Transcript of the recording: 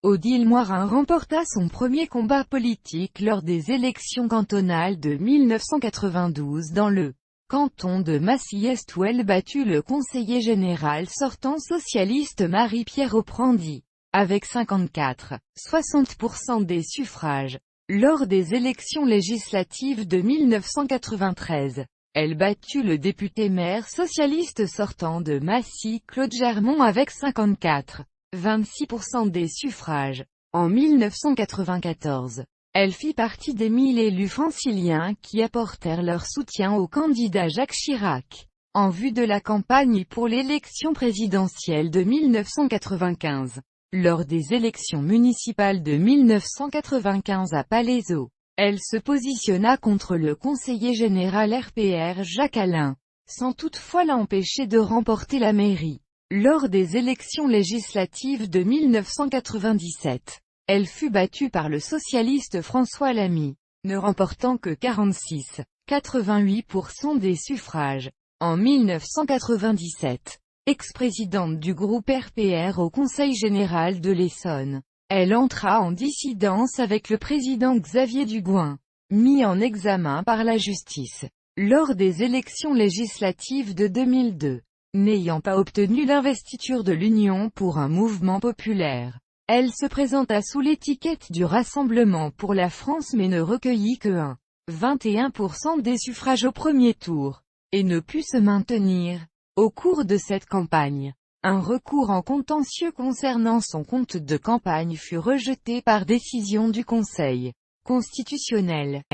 Odile Moirin remporta son premier combat politique lors des élections cantonales de 1992 dans le canton de Massy-Est où elle battit le conseiller général sortant socialiste Marie-Pierre Oprandi, avec 54,60% des suffrages. Lors des élections législatives de 1993, elle battit le député-maire socialiste sortant de Massy, Claude Germont avec 54,26% des suffrages. En 1994, elle fit partie des 1000 élus franciliens qui apportèrent leur soutien au candidat Jacques Chirac, en vue de la campagne pour l'élection présidentielle de 1995. Lors des élections municipales de 1995 à Palaiseau, elle se positionna contre le conseiller général RPR Jacques Alain, sans toutefois l'empêcher de remporter la mairie. Lors des élections législatives de 1997, elle fut battue par le socialiste François Lamy, ne remportant que 46,88% des suffrages. En 1997, ex-présidente du groupe RPR au Conseil général de l'Essonne, elle entra en dissidence avec le président Xavier Dugouin, mis en examen par la justice. Lors des élections législatives de 2002, n'ayant pas obtenu l'investiture de l'Union pour un mouvement populaire, elle se présenta sous l'étiquette du Rassemblement pour la France mais ne recueillit que 21% des suffrages au premier tour, et ne put se maintenir. Au cours de cette campagne, un recours en contentieux concernant son compte de campagne fut rejeté par décision du Conseil constitutionnel.